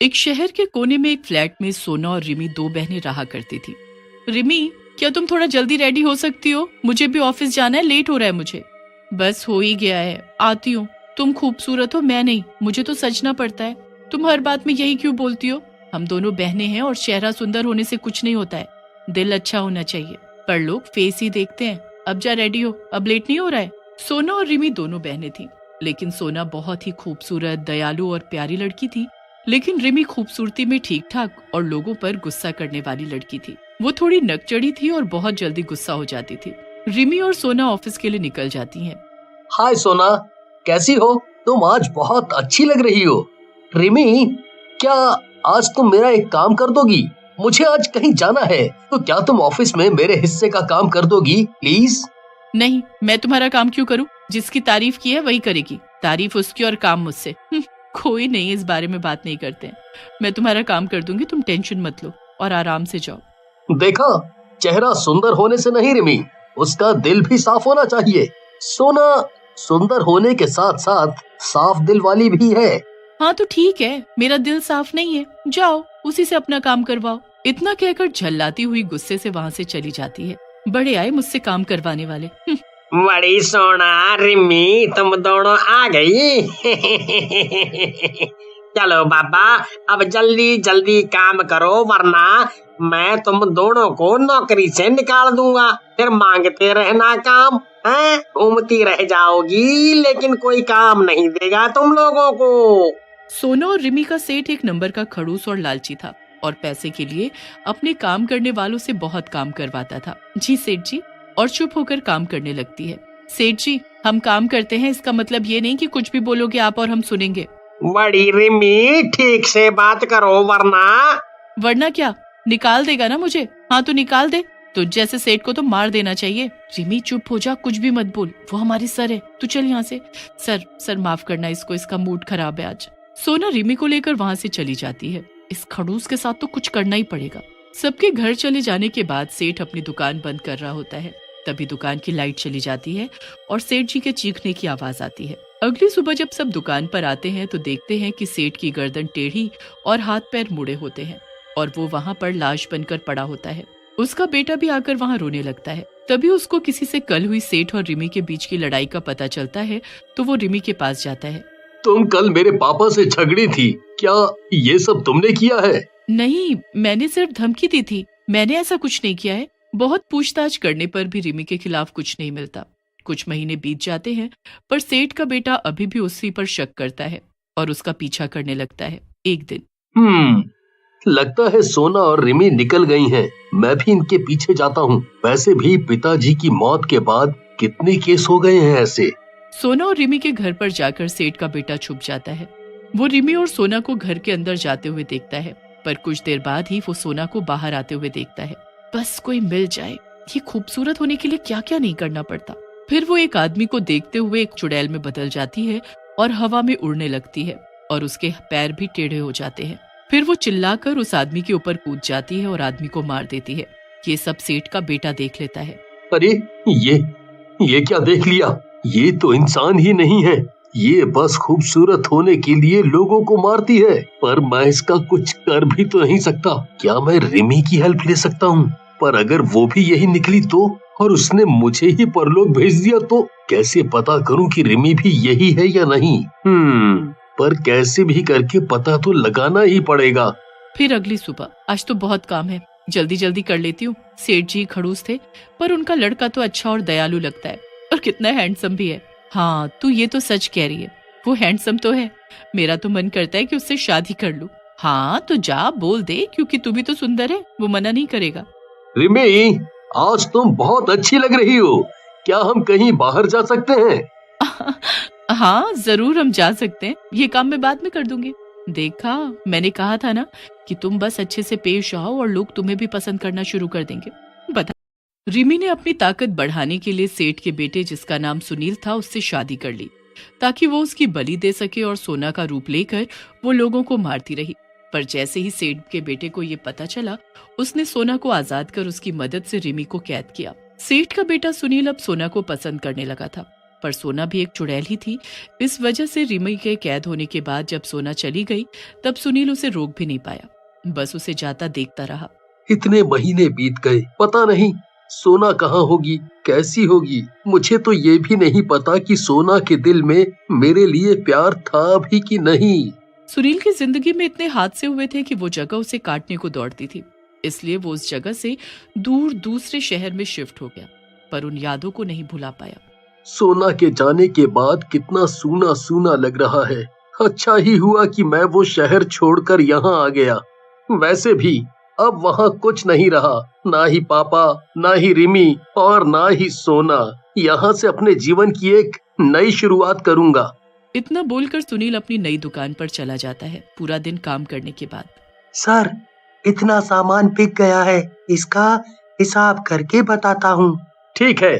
एक शहर के कोने में एक फ्लैट में सोना और रिमी दो बहनें रहा करती थी। रिमी, क्या तुम थोड़ा जल्दी रेडी हो सकती हो? मुझे भी ऑफिस जाना है, लेट हो रहा है मुझे। बस हो ही गया है, आती हूँ। तुम खूबसूरत हो, मैं नहीं, मुझे तो सजना पड़ता है। तुम हर बात में यही क्यों बोलती हो? हम दोनों बहनें हैं और चेहरा सुंदर होने से कुछ नहीं होता है, दिल अच्छा होना चाहिए। पर लोग फेस ही देखते हैं। अब जा रेडी हो, अब लेट नहीं हो रहा है। सोना और रिमी दोनों बहनें थीं, लेकिन सोना बहुत ही खूबसूरत, दयालु और प्यारी लड़की थी। लेकिन रिमी खूबसूरती में ठीक ठाक और लोगों पर गुस्सा करने वाली लड़की थी। वो थोड़ी नकचढ़ी थी और बहुत जल्दी गुस्सा हो जाती थी। रिमी और सोना ऑफिस के लिए निकल जाती हैं। हाय सोना, कैसी हो? तुम आज बहुत अच्छी लग रही हो। रिमी, क्या आज तुम मेरा एक काम कर दोगी? मुझे आज कहीं जाना है, तो क्या तुम ऑफिस में मेरे हिस्से का काम कर दोगी प्लीज? नहीं, मैं तुम्हारा काम क्यों करूं? जिसकी तारीफ की है वही करेगी, तारीफ उसकी और काम मुझसे। कोई नहीं, इस बारे में बात नहीं करते हैं। मैं तुम्हारा काम कर दूंगी, तुम टेंशन मत लो और आराम से जाओ। देखा, चेहरा सुंदर होने से नहीं रिमी, उसका दिल भी साफ होना चाहिए। सोना सुंदर होने के साथ साथ साफ दिल वाली भी है। हाँ तो ठीक है, मेरा दिल साफ नहीं है, जाओ उसी से अपना काम करवाओ। इतना कहकर झल्लाती हुई गुस्से से वहाँ से चली जाती है। बड़े आए मुझसे काम करवाने वाले। बड़ी सोना रिमी, तुम दोनों आ गई। चलो बाबा, अब जल्दी जल्दी काम करो, वरना मैं तुम दोनों को नौकरी से निकाल दूंगा। फिर मांगते रहना काम, हैं? घूमती रह जाओगी, लेकिन कोई काम नहीं देगा तुम लोगों को। सोना और रिमी का सेठ एक नंबर का खड़ूस और लालची था और पैसे के लिए अपने काम करने वालों से बहुत काम करवाता था। जी सेठ जी, और चुप होकर काम करने लगती है। सेठ जी, हम काम करते हैं, इसका मतलब ये नहीं कि कुछ भी बोलोगे आप और हम सुनेंगे। बड़ी रिमी, ठीक से बात करो, वरना क्या, निकाल देगा ना मुझे? हाँ तो निकाल दे। तो जैसे सेठ को तो मार देना चाहिए। रिमी चुप हो जा, कुछ भी मत बोल, वो हमारी सर है, तू चल यहाँ से। सर माफ करना इसको, इसका मूड खराब है आज। सोना रिमी को लेकर वहाँ से चली जाती है। इस खड़ूस के साथ तो कुछ करना ही पड़ेगा। सबके घर चले जाने के बाद सेठ अपनी दुकान बंद कर रहा होता है। तभी दुकान की लाइट चली जाती है और सेठ जी के चीखने की आवाज आती है। अगली सुबह जब सब दुकान पर आते हैं तो देखते हैं कि सेठ की गर्दन टेढ़ी और हाथ पैर मुड़े होते हैं और वो वहाँ पर लाश बनकर पड़ा होता है। उसका बेटा भी आकर वहाँ रोने लगता है। तभी उसको किसी से कल हुई सेठ और रिमी के बीच की लड़ाई का पता चलता है, तो वो रिमी के पास जाता है। तुम कल मेरे पापा से झगड़ी थी, क्या ये सब तुमने किया है? नहीं, मैंने सिर्फ धमकी दी थी, मैंने ऐसा कुछ नहीं किया है। बहुत पूछताछ करने पर भी रिमी के खिलाफ कुछ नहीं मिलता। कुछ महीने बीत जाते हैं, पर सेठ का बेटा अभी भी उसी पर शक करता है और उसका पीछा करने लगता है। एक दिन लगता है सोना और रिमी निकल गई हैं। मैं भी इनके पीछे जाता हूँ। वैसे भी पिताजी की मौत के बाद कितने केस हो गए हैं ऐसे। सोना और रिमी के घर पर जाकर सेठ का बेटा छुप जाता है। वो रिमी और सोना को घर के अंदर जाते हुए देखता है, पर कुछ देर बाद ही वो सोना को बाहर आते हुए देखता है। बस कोई मिल जाए, ये खूबसूरत होने के लिए क्या क्या नहीं करना पड़ता। फिर वो एक आदमी को देखते हुए एक चुड़ैल में बदल जाती है और हवा में उड़ने लगती है और उसके पैर भी टेढ़े हो जाते हैं। फिर वो चिल्लाकर उस आदमी के ऊपर कूद जाती है और आदमी को मार देती है। ये सब सेठ का बेटा देख लेता है। अरे ये क्या देख लिया? ये तो इंसान ही नहीं है, ये बस खूबसूरत होने के लिए लोगों को मारती है। पर मैं इसका कुछ कर भी तो नहीं सकता। क्या मैं रिमी की हेल्प ले सकता हूँ? पर अगर वो भी यही निकली तो, और उसने मुझे ही परलोक भेज दिया तो कैसे पता करूँ कि रिमी भी यही है या नहीं? पर कैसे भी करके पता तो लगाना ही पड़ेगा। फिर अगली सुबह, आज तो बहुत काम है, जल्दी जल्दी कर लेती हूँ। सेठ जी खड़ूस थे, पर उनका लड़का तो अच्छा और दयालु लगता है और कितना हैंडसम भी है। हाँ, तू ये तो सच कह रही है, वो हैंडसम तो है। मेरा तो मन करता है कि उससे शादी कर लूं। हाँ तो जा बोल दे, क्योंकि तू भी तो सुंदर है, वो मना नहीं करेगा। रिमी, आज तुम बहुत अच्छी लग रही हो। क्या हम कहीं बाहर जा सकते हैं? हाँ जरूर, हम जा सकते हैं, ये काम मैं बाद में कर दूंगी। देखा, मैंने कहा था ना कि तुम बस अच्छे से पेश आओ और लोग तुम्हें भी पसंद करना शुरू कर देंगे। बता। रिमी ने अपनी ताकत बढ़ाने के लिए सेठ के बेटे, जिसका नाम सुनील था, उससे शादी कर ली ताकि वो उसकी बलि दे सके और सोना का रूप लेकर वो लोगों को मारती रही। पर जैसे ही सेठ के बेटे को ये पता चला, उसने सोना को आजाद कर उसकी मदद से रिमी को कैद किया। सेठ का बेटा सुनील अब सोना को पसंद करने लगा था पर सोना भी एक चुड़ैल ही थी। इस वजह से रिमी के कैद होने के बाद जब सोना चली गई तब सुनील उसे रोक भी नहीं पाया, बस उसे जाता देखता रहा। इतने महीने बीत गए, पता नहीं सोना कहाँ होगी, कैसी होगी। मुझे तो ये भी नहीं पता कि सोना के दिल में मेरे लिए प्यार था भी कि नहीं। सुनील की जिंदगी में इतने हादसे हुए थे कि वो जगह उसे काटने को दौड़ती थी, इसलिए वो उस जगह से दूर दूसरे शहर में शिफ्ट हो गया, पर उन यादों को नहीं भुला पाया। सोना के जाने के बाद कितना सूना सूना लग रहा है। अच्छा ही हुआ कि मैं वो शहर छोड़कर यहाँ आ गया। वैसे भी अब वहाँ कुछ नहीं रहा, ना ही पापा, ना ही रिमी और ना ही सोना। यहाँ से अपने जीवन की एक नई शुरुआत करूँगा। इतना बोलकर सुनील अपनी नई दुकान पर चला जाता है पूरा दिन काम करने के बाद। सर, इतना सामान बिक गया है, इसका हिसाब करके बताता हूँ। ठीक है,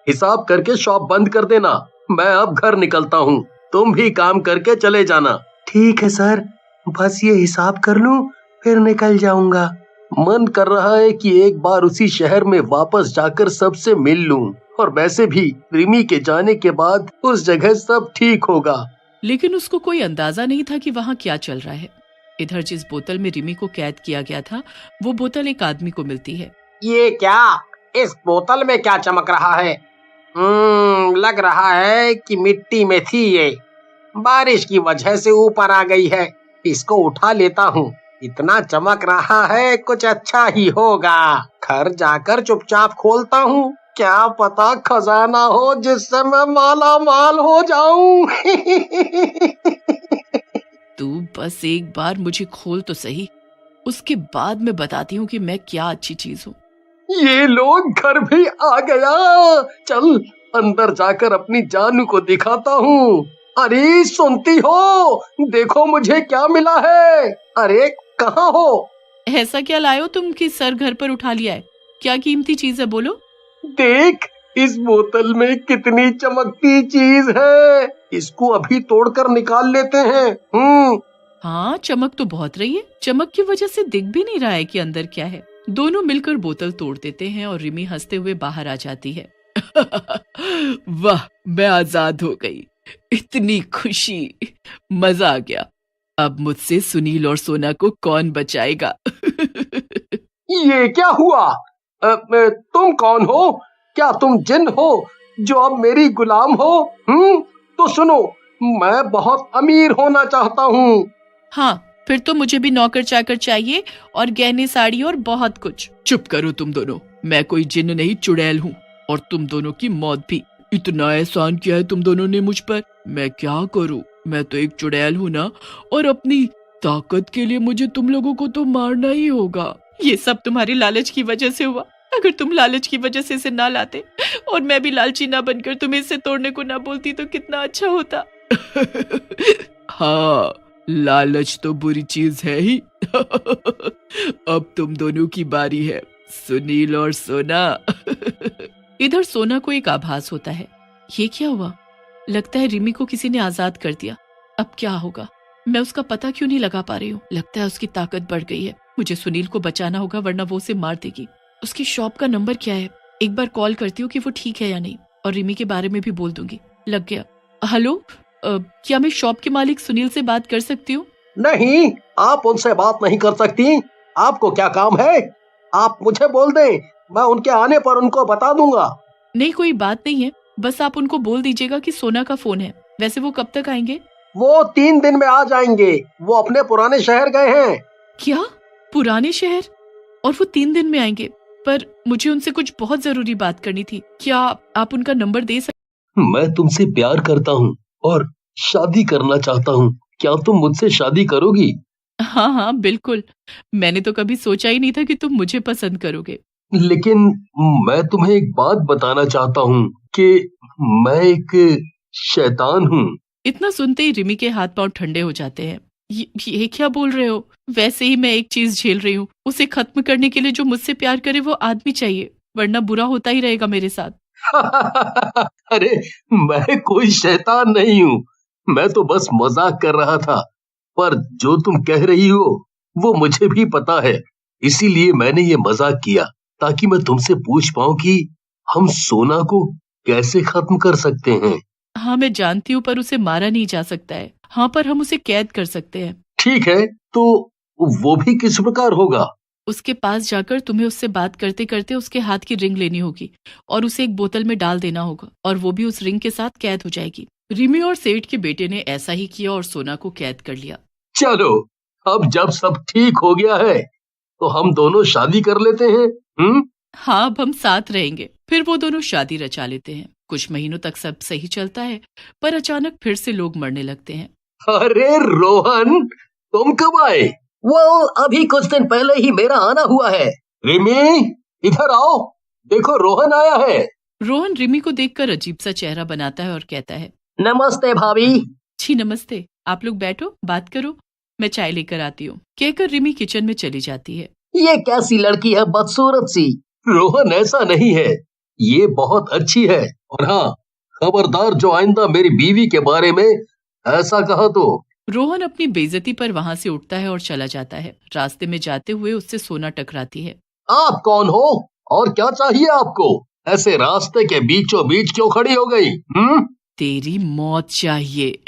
हिसाब करके शॉप बंद कर देना। मैं अब घर निकलता हूँ, तुम भी काम करके चले जाना। ठीक है सर, बस ये हिसाब कर लूं फिर निकल जाऊंगा। मन कर रहा है कि एक बार उसी शहर में वापस जाकर सबसे मिल लूं, और वैसे भी रिमी के जाने के बाद उस जगह सब ठीक होगा। लेकिन उसको कोई अंदाजा नहीं था कि वहाँ क्या चल रहा है। इधर जिस बोतल में रिमी को कैद किया गया था वो बोतल एक आदमी को मिलती है। ये क्या, इस बोतल में क्या चमक रहा है? लग रहा है कि मिट्टी में थी, ये बारिश की वजह से ऊपर आ गई है। इसको उठा लेता हूँ, इतना चमक रहा है कुछ अच्छा ही होगा। घर जाकर चुपचाप खोलता हूँ, क्या पता खजाना हो जिससे मैं माला माल हो जाऊं। तू बस एक बार मुझे खोल तो सही, उसके बाद मैं बताती हूँ कि मैं क्या अच्छी चीज हूँ। ये लोग घर भी आ गया। चल अंदर जाकर अपनी जानू को दिखाता हूँ। अरे सुनती हो, देखो मुझे क्या मिला है। अरे कहाँ हो? ऐसा क्या लाए हो तुम कि सर घर पर उठा लिया है? क्या कीमती चीज है, बोलो। देख, इस बोतल में कितनी चमकती चीज है। इसको अभी तोड़कर निकाल लेते हैं। हाँ, चमक तो बहुत रही है। चमक की वजह से दिख भी नहीं रहा है कि अंदर क्या है। दोनों मिलकर बोतल तोड़ देते हैं और रिमी हंसते हुए बाहर आ जाती है। वाह, मैं आजाद हो गई, इतनी खुशी, मजा आ गया। अब मुझसे सुनील और सोना को कौन बचाएगा? ये क्या हुआ? तुम कौन हो? क्या तुम जिन हो जो अब मेरी गुलाम हो? तो सुनो, मैं बहुत अमीर होना चाहता हूँ। हाँ, फिर तो मुझे भी नौकर चाकर चाहिए और गहने, साड़ी और बहुत कुछ। चुप करो तुम दोनों, मैं कोई जिन्न नहीं, चुड़ैल हूँ, और तुम दोनों की मौत भी। इतना एहसान किया है तुम दोनों ने मुझ पर, मैं क्या करूँ? मैं तो एक चुड़ैल हूँ ना, और अपनी ताकत के लिए मुझे तुम लोगों को तो मारना ही होगा। ये सब तुम्हारी लालच की वजह से हुआ। अगर तुम लालच की वजह से इसे ना लाते और मैं भी लालची ना बनकर तुम्हें इसे तोड़ने को ना बोलती तो कितना अच्छा होता। हाँ, लालच तो बुरी चीज है ही। अब तुम दोनों की बारी है, सुनील और सोना। इधर सोना को एक आभास होता है। ये क्या हुआ? लगता है रिमी को किसी ने आजाद कर दिया। अब क्या होगा? मैं उसका पता क्यों नहीं लगा पा रही हूँ? लगता है उसकी ताकत बढ़ गई है। मुझे सुनील को बचाना होगा वरना वो उसे मार देगी। उसकी शॉप का नंबर क्या है? एक बार कॉल करती हूँ कि वो ठीक है या नहीं, और रिमी के बारे में भी बोल दूंगी। लग गया। हेलो, क्या मैं शॉप के मालिक सुनील से बात कर सकती हूँ? नहीं, आप उनसे बात नहीं कर सकती। आपको क्या काम है? आप मुझे बोल दें, मैं उनके आने पर उनको बता दूंगा। नहीं, कोई बात नहीं है, बस आप उनको बोल दीजिएगा कि सोना का फोन है। वैसे वो कब तक आएंगे? वो 3 दिन में आ जाएंगे। वो अपने पुराने शहर गए हैं। क्या? पुराने शहर? और वो 3 दिन में आएंगे? पर मुझे उनसे कुछ बहुत जरूरी बात करनी थी। क्या आप उनका नंबर दे सकते? मैं तुमसे प्यार करता हूँ और शादी करना चाहता हूँ। क्या तुम मुझसे शादी करोगी? हाँ हाँ, बिल्कुल। मैंने तो कभी सोचा ही नहीं था कि तुम मुझे पसंद करोगे। लेकिन मैं तुम्हें एक बात बताना चाहता हूँ कि मैं एक शैतान हूँ। इतना सुनते ही रिमी के हाथ पांव ठंडे हो जाते हैं। ये क्या बोल रहे हो? वैसे ही मैं एक चीज झेल रही हूँ। उसे खत्म करने के लिए जो मुझसे प्यार करे वो आदमी चाहिए, वरना बुरा होता ही रहेगा मेरे साथ। अरे, मैं कोई शैतान नहीं हूँ। मैं तो बस मजाक कर रहा था। पर जो तुम कह रही हो वो मुझे भी पता है। इसीलिए मैंने ये मजाक किया ताकि मैं तुमसे पूछ पाऊं कि हम सोना को कैसे खत्म कर सकते हैं। हाँ मैं जानती हूँ, पर उसे मारा नहीं जा सकता है। हाँ पर हम उसे कैद कर सकते हैं। ठीक है, तो वो भी किस प्रकार होगा? उसके पास जाकर तुम्हें उससे बात करते करते उसके हाथ की रिंग लेनी होगी और उसे एक बोतल में डाल देना होगा, और वो भी उस रिंग के साथ कैद हो जाएगी। रिमी और सेठ के बेटे ने ऐसा ही किया और सोना को कैद कर लिया। चलो, अब जब सब ठीक हो गया है तो हम दोनों शादी कर लेते हैं। हाँ, अब हम साथ रहेंगे। फिर वो दोनों शादी रचा लेते हैं। कुछ महीनों तक सब सही चलता है, पर अचानक फिर से लोग मरने लगते हैं। अरे रोहन, तुम कब आए? वो अभी कुछ दिन पहले ही मेरा आना हुआ है। रिमी, इधर आओ, देखो रोहन आया है। रोहन रिमी को देखकर अजीब सा चेहरा बनाता है और कहता है, नमस्ते भाभी। जी नमस्ते, आप लोग बैठो, बात करो, मैं चाय लेकर आती हूँ। कहकर रिमी किचन में चली जाती है। ये कैसी लड़की है, बदसूरत सी। रोहन ऐसा नहीं है, ये बहुत अच्छी है। और हाँ, खबरदार जो आइंदा मेरी बीवी के बारे में ऐसा कहा तो। रोहन अपनी बेइज्जती पर वहाँ से उठता है और चला जाता है। रास्ते में जाते हुए उससे सोना टकराती है। आप कौन हो और क्या चाहिए आपको? ऐसे रास्ते के बीचों बीच क्यों खड़ी हो गई? तेरी मौत चाहिए।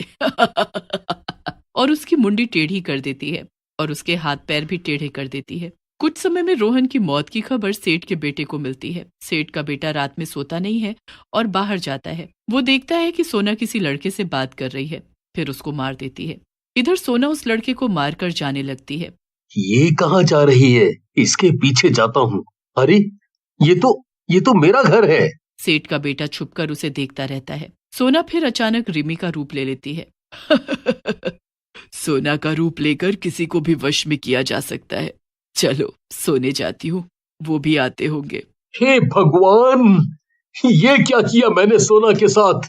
और उसकी मुंडी टेढ़ी कर देती है और उसके हाथ पैर भी टेढ़े कर देती है। कुछ समय में रोहन की मौत की खबर सेठ के बेटे को मिलती है। सेठ का बेटा रात में सोता नहीं है और बाहर जाता है। वो देखता है कि सोना किसी लड़के से बात कर रही है, फिर उसको मार देती है। इधर सोना उस लड़के को मारकर जाने लगती है। ये कहाँ जा रही है? इसके पीछे जाता हूँ। अरे ये तो मेरा घर है। सेठ का बेटा छुपकर उसे देखता रहता है। सोना फिर अचानक रिमी का रूप ले लेती है। सोना का रूप लेकर किसी को भी वश में किया जा सकता है। चलो सोने जाती हूँ, वो भी आते होंगे। हे भगवान, ये क्या किया मैंने सोना के साथ?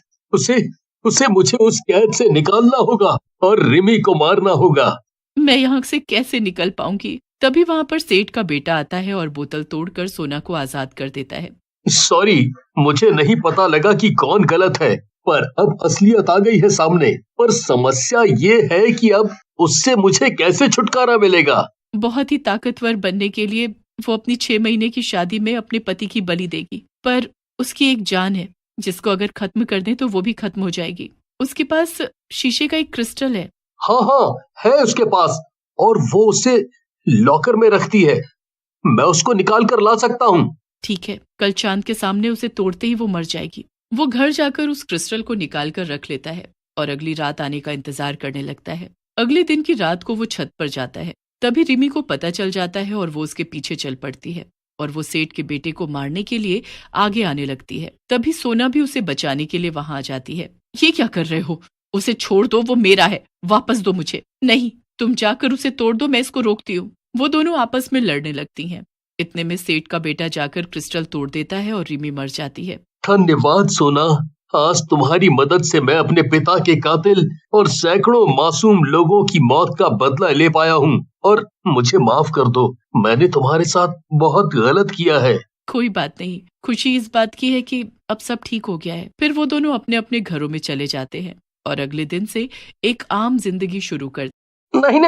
उसे मुझे उस कैद से निकालना होगा और रिमी को मारना होगा। मैं यहाँ से कैसे निकल पाऊंगी? तभी वहाँ पर सेठ का बेटा आता है और बोतल तोड़कर सोना को आजाद कर देता है। सॉरी, मुझे नहीं पता लगा कि कौन गलत है, पर अब असलियत आ गई है सामने। पर समस्या ये है कि अब उससे मुझे कैसे छुटकारा मिलेगा? बहुत ही ताकतवर बनने के लिए वो अपनी 6 महीने की शादी में अपने पति की बलि देगी, पर उसकी एक जान है जिसको अगर खत्म कर दें तो वो भी खत्म हो जाएगी। उसके पास शीशे का एक क्रिस्टल है। हाँ, है उसके पास, और वो उसे लॉकर में रखती है। मैं उसको निकाल कर ला सकता हूँ। ठीक है, कल चांद के सामने उसे तोड़ते ही वो मर जाएगी। वो घर जाकर उस क्रिस्टल को निकाल कर रख लेता है और अगली रात आने का इंतजार करने लगता है। अगले दिन की रात को वो छत पर जाता है। तभी रिमी को पता चल जाता है और वो उसके पीछे चल पड़ती है और वो सेठ के बेटे को मारने के लिए आगे आने लगती है। तभी सोना भी उसे बचाने के लिए वहां आ जाती है। ये क्या कर रहे हो? उसे छोड़ दो, वो मेरा है, वापस दो मुझे। नहीं, तुम जाकर उसे तोड़ दो, मैं इसको रोकती हूँ। वो दोनों आपस में लड़ने लगती हैं। इतने में सेठ का बेटा जाकर क्रिस्टल तोड़ देता है और रिमी मर जाती है। धन्यवाद सोना, आज तुम्हारी मदद से मैं अपने पिता के कातिल और सैकड़ों मासूम लोगों की मौत का बदला ले पाया हूँ। और मुझे माफ कर दो, मैंने तुम्हारे साथ बहुत गलत किया है। कोई बात नहीं, खुशी इस बात की है कि अब सब ठीक हो गया है। फिर वो दोनों अपने अपने घरों में चले जाते हैं और अगले दिन से एक आम जिंदगी शुरू कर। नहीं,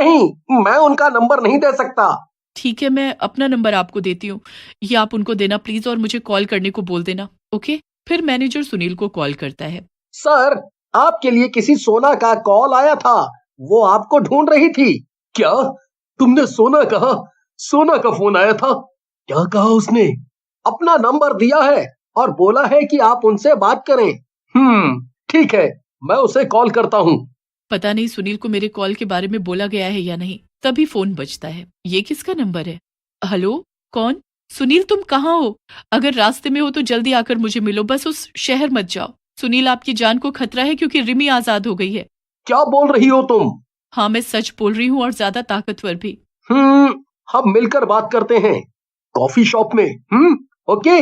मैं उनका नंबर नहीं दे सकता। ठीक है, मैं अपना नंबर आपको देती हूँ, ये आप उनको देना प्लीज और मुझे कॉल करने को बोल देना, ओके? फिर मैनेजर सुनील को कॉल करता है। सर, आपके लिए किसी सोना का कॉल आया था, वो आपको ढूंढ रही थी। क्या तुमने सोना कहा? सोना का फोन आया था? क्या कहा उसने? अपना नंबर दिया है और बोला है कि आप उनसे बात करें। ठीक है, मैं उसे कॉल करता हूँ। पता नहीं सुनील को मेरे कॉल के बारे में बोला गया है या नहीं। तभी फोन बजता है। ये किसका नंबर है? हेलो, कौन? सुनील, तुम कहाँ हो? अगर रास्ते में हो तो जल्दी आकर मुझे मिलो, बस उस शहर मत जाओ। सुनील, आपकी जान को खतरा है क्योंकि रिमी आजाद हो गई है। क्या बोल रही हो तुम? हाँ, मैं सच बोल रही हूँ और ज्यादा ताकतवर भी। हम मिलकर बात करते हैं कॉफी शॉप में। ओके,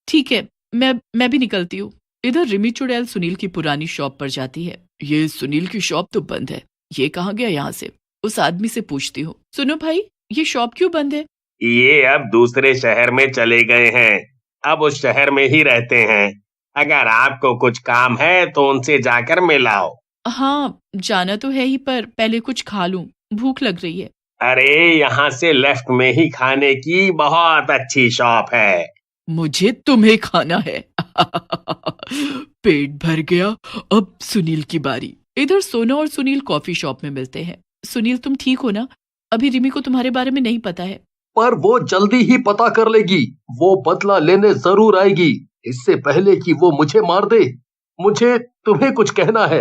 ठीक है, मैं भी निकलती हूँ। इधर रिमी चुड़ैल सुनील की पुरानी शॉप पर जाती है। ये सुनील की शॉप तो बंद है, ये कहाँ गया यहाँ से? उस आदमी से पूछती हूँ, सुनो भाई, ये शॉप क्यों बंद है? ये अब दूसरे शहर में चले गए हैं, अब उस शहर में ही रहते हैं। अगर आपको कुछ काम है तो उनसे जाकर मिलाओ। हाँ, जाना तो है ही, पर पहले कुछ खा लूं, भूख लग रही है। अरे, यहाँ से लेफ्ट में ही खाने की बहुत अच्छी शॉप है। मुझे तुम्हें खाना है। पेट भर गया, अब सुनील की बारी। इधर सोना और सुनील कॉफी शॉप में मिलते हैं। सुनील, तुम ठीक हो ना? अभी रिमी को तुम्हारे बारे में नहीं पता है। पर वो जल्दी ही पता कर लेगी। वो बदला लेने जरूर आएगी, इससे पहले कि वो मुझे मार दे। मुझे तुम्हें कुछ कहना है।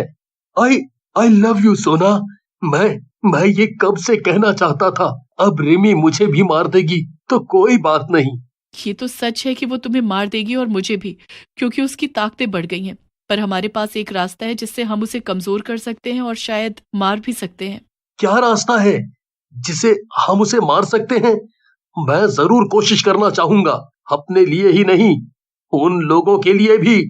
आई आई लव यू सोना। मैं ये कब से कहना चाहता था। अब रिमी मुझे भी मार देगी तो कोई बात नहीं। ये तो सच है कि वो तुम्हें मार देगी और मुझे भी, क्योंकि उसकी ताकतें बढ़ गई हैं। पर हमारे पास एक रास्ता है जिससे हम उसे कमजोर कर सकते हैं और शायद मार भी सकते हैं। क्या रास्ता है जिसे हम उसे मार सकते हैं? मैं जरूर कोशिश करना चाहूंगा, अपने लिए ही नहीं, उन लोगों के लिए भी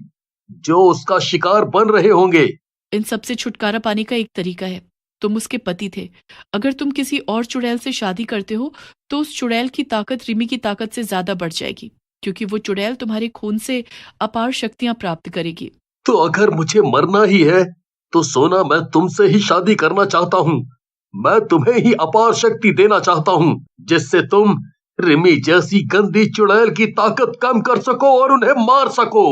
जो उसका शिकार बन रहे होंगे। इन सबसे छुटकारा पाने का एक तरीका है। तुम उसके पति थे। अगर तुम किसी और चुड़ैल से शादी करते हो तो उस चुड़ैल की ताकत रिमी की ताकत से ज्यादा बढ़ जाएगी, क्योंकि वो चुड़ैल तुम्हारे खून से अपार शक्तियां प्राप्त करेगी। तो अगर मुझे मरना ही है तो सोना, मैं तुमसे ही शादी करना चाहता हूँ। मैं तुम्हें ही अपार शक्ति देना चाहता हूँ, जिससे तुम रिमी जैसी गंदी चुड़ैल की ताकत कम कर सको और उन्हें मार सको।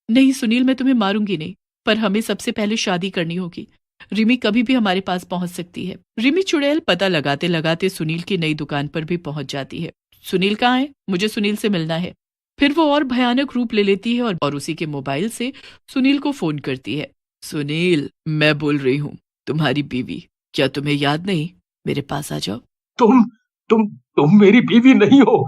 नहीं सुनील, मैं तुम्हें मारूंगी नहीं, पर हमें सबसे पहले शादी करनी होगी। रिमी कभी भी हमारे पास पहुंच सकती है। रिमी चुड़ैल पता लगाते लगाते सुनील की नई दुकान पर भी पहुंच जाती है। सुनील कहाँ है? मुझे सुनील से मिलना है। फिर वो और भयानक रूप ले लेती है और उसी के मोबाइल से सुनील को फोन करती है। सुनील, मैं बोल रही हूँ, तुम्हारी बीवी। क्या तुम्हें याद नहीं? मेरे पास आ जाओ। तुम मेरी बीवी नहीं हो।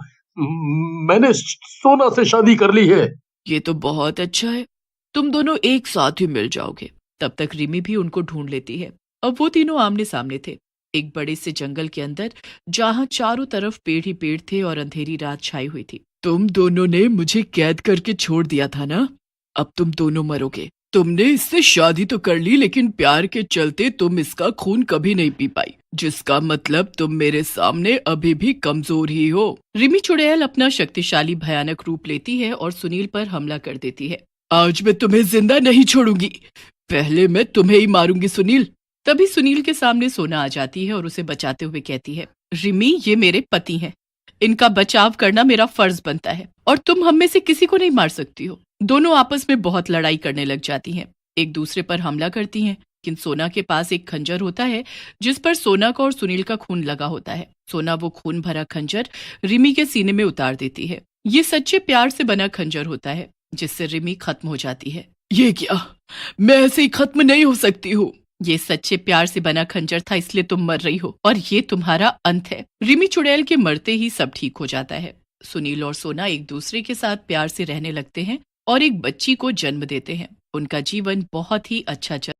मैंने सोना से शादी कर ली है। ये तो बहुत अच्छा है, तुम दोनों एक साथ ही मिल जाओगे। तब तक रिमी भी उनको ढूंढ लेती है। अब वो तीनों आमने सामने थे, एक बड़े से जंगल के अंदर, जहां चारों तरफ पेड़ ही पेड़ थे और अंधेरी रात छाई हुई थी। तुम दोनों ने मुझे कैद करके छोड़ दिया था ना, अब तुम दोनों मरोगे। तुमने इससे शादी तो कर ली, लेकिन प्यार के चलते तुम इसका खून कभी नहीं पी पाई, जिसका मतलब तुम मेरे सामने अभी भी कमजोर ही हो। रिमी चुड़ैल अपना शक्तिशाली भयानक रूप लेती है और सुनील पर हमला कर देती है। आज मैं तुम्हें जिंदा नहीं छोड़ूंगी, पहले मैं तुम्हें ही मारूंगी सुनील। तभी सुनील के सामने सोना आ जाती है और उसे बचाते हुए कहती है, रिमी, ये मेरे पति हैं, इनका बचाव करना मेरा फर्ज बनता है और तुम हम में से किसी को नहीं मार सकती हो। दोनों आपस में बहुत लड़ाई करने लग जाती हैं, एक दूसरे पर हमला करती हैं। लेकिन सोना के पास एक खंजर होता है जिस पर सोना का और सुनील का खून लगा होता है। सोना वो खून भरा खंजर रिमी के सीने में उतार देती है। ये सच्चे प्यार से बना खंजर होता है जिससे रिमी खत्म हो जाती है। ये क्या? मैं ऐसे ही खत्म नहीं हो सकती हूँ। ये सच्चे प्यार से बना खंजर था, इसलिए तुम मर रही हो और ये तुम्हारा अंत है। रिमी चुड़ैल के मरते ही सब ठीक हो जाता है। सुनील और सोना एक दूसरे के साथ प्यार से रहने लगते हैं और एक बच्ची को जन्म देते हैं। उनका जीवन बहुत ही अच्छा